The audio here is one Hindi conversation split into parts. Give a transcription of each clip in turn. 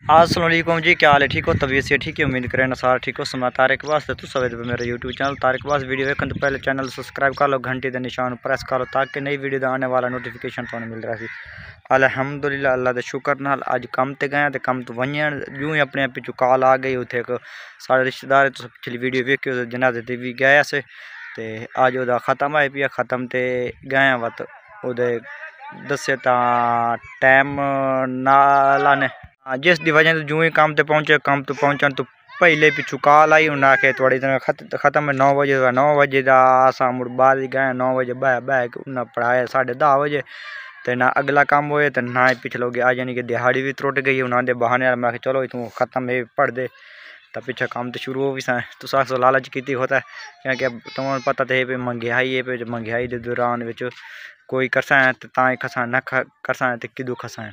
अस्सलाम वालेकुम जी, क्या हाल है? ठीक हो? तबीयत से ठीक है? उम्मीद करें ना सारा ठीक हो। समा तारिक वास तो सब मेरा यूट्यूब चैनल तारिक वास वीडियो देखने तो पहले चैनल सब्सक्राइब कर लो, घंटी के निशान प्रेस करो ताकि नई वीडियो का आने वाला नोटिफिकेशन तो मिल रहा है। अलहमदुलिल्लाह अल्लाह के शुक्र नाल अज कम ते गए तो कम तो वजन यूँ ही अपने पिछू कॉल आ गई। उत्थे एक सारे रिश्तेदार तो पिछली वीडियो वेखियो जनाजे ते भी गए से ते अज वह खत्म आए पिया खत्म ते गए वत वो दसे टाइम नाल ने जिस दी वजह जूँ ही काम तो पहुँचन तो पहले पिछू कॉल आई उन्हें आखे थोड़ी खत्म 9 बजे 9 बजे का असा मुड़ बाद गए 9 बजे बह के उन्हें पढ़ाया 10:30 बजे तो ना अगला काम होए तो ना ही पिछले गया यानी कि दिहाड़ी भी त्रुट गई उन्होंने बहाने मैं चलो तू खत्म है पढ़ दे तो पीछे काम तो शुरू हो भी सा तो साख सौ लालच की होता है क्योंकि तुम्हें पता तो है पे महंगाई है पे महंगाई के दौरान कोई करसा है तो ताई खसा न करसा है तो किदू खसा है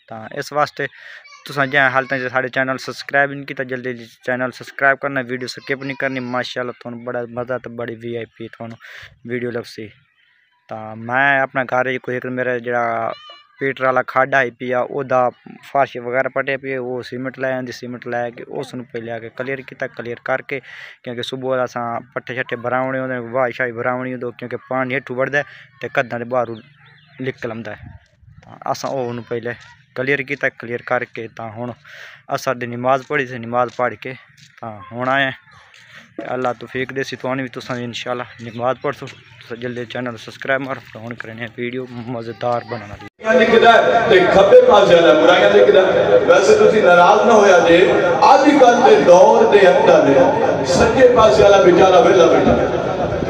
तो इस वास्ते तुसा जै हाल तक साढ़े चैनल सब्सक्राइब नहीं किया जल्दी चैनल सब्सक्राइब करना वीडियो स्किप नहीं करनी। माशाल्लाह थोड़ा बड़ा मज़ा तो बड़ी VIP थोड़ा वीडियो लगसी। तो मैं अपना घर कोई मेरा जरा पीटर वाला खड्ड आई पिया ओदा फाश वगैरह पटे पे वो सीमेंट लै आंदी सीमेंट लै के उस पहले आके क्लीयर किया क्लीयर करके क्योंकि सुबह अस पट्ठे शट्ठे भरावने होंगे वाही शाही भरावनी हो क्योंकि पानी हेठू बढ़ता है तो कदा के बाहरों निकल आंदा है। अस ओनू पहले क्लीयर किया क्लीयर करके तो हुण असर दी नमाज पढ़ी थी नमाज पढ़ के तो हुण आए अल्लाह तौफीक देसी तो भी तुम इंशाल्लाह नमाज पढ़ सो जल्दी चैनल सब्सक्राइब मारो तो हुण करने वीडियो मज़ेदार बनाना खब्बे पासे वाला बुराइयां लिखदा वैसे तुसी नाराज ना होया जे अजकल दे दौर दे अंदर सज्जे पासे वाला बेचारा वेला बैठा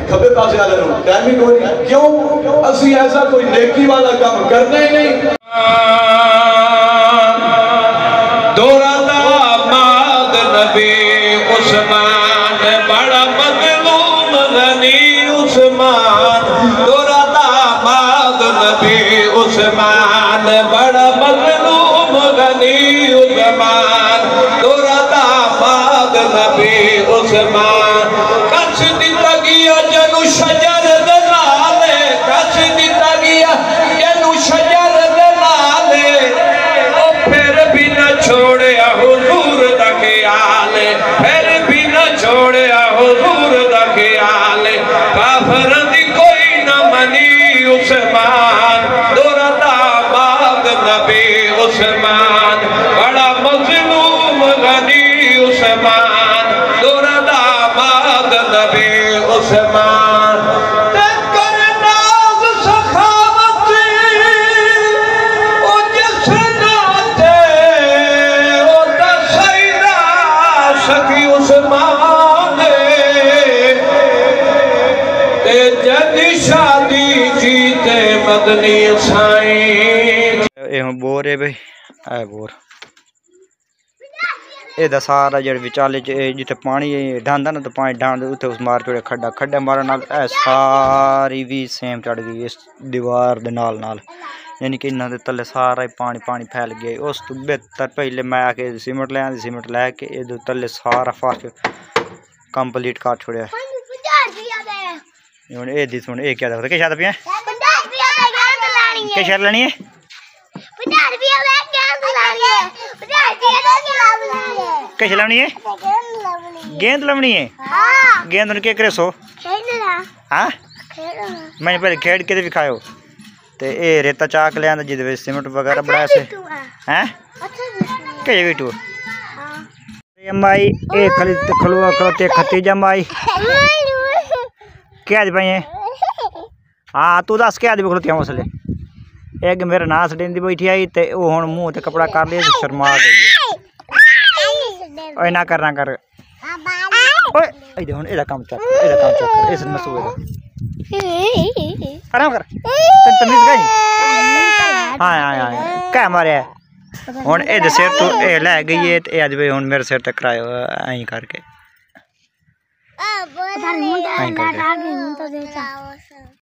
खब्बे पासे वाले नु टाइम ही कोई नहीं क्यों असि ऐसा कोई नेकी वाला काम करना ही नहीं। उस्मान बड़ा मज़लूम गनी उस्मान तोरा दामाद नबी उस्मान बड़ा मज़लूम गनी उस्मान तोरा दामाद नबी उस्मान कछ दिता गया जनु शजर दे नाले कछ दिता गया जनु शजर दे नाले ओ फिर भी न छोड़या हुजूर दा ख्याल फिर भी न छोड़या हुजूर दा ख्याल काफर दी कोई न मनी उस्मान तोरा दामाद नबी उस्मान बड़ा मज़लूम गनी उस्मान तोरा दामाद नबी उस्मान शादी जीते मदनी साईं बोर है भाई है बोर ये सारा जो विचाले जिथे पानी ढांदा ना तो पानी ढांद उत्थे उस मार छोड़े खड्डा खड्डे मारन नाल सारी भी सेम चढ़ गई इस दीवार दे नाल नाल यानी कि इन्होंने तले सारा ही पानी पानी फैल गया। उस तो बेहतर पहले मैं आके सीमेंट ले आंदी सीमेंट लैके ये तले सारा फास्ट कंप्लीट कर छोड़िया। हुण ए दी सुन ए क्या दखदा के शादा पिया के शर लेनी है के चलानी है गेंद लवनी है गेंद उनके करे सो हाँ मैंने पहले खेड के दिखाओ तो ये रेता चाक ले आंदा जिदे सीमेंट वगैरह बनाया से हैं के बिटू माई ए खली खलुआ खलोते खतीजा माई क्या भाई है हाँ तू दस क्या खलोतियां मसले एक मेरा नास डेंदी बैठी आई तो वो हूँ मुँह ते कपड़ा कर लिया शर्मा गई है ना कर हूँ एदा काम चक इस नसू आराम कर तमीज गई हाँ हाँ हाँ क्या मारे हूँ ए सिर तू ए लै गई है तो अज भाई हूँ मेरे सिर तक करायो आई करके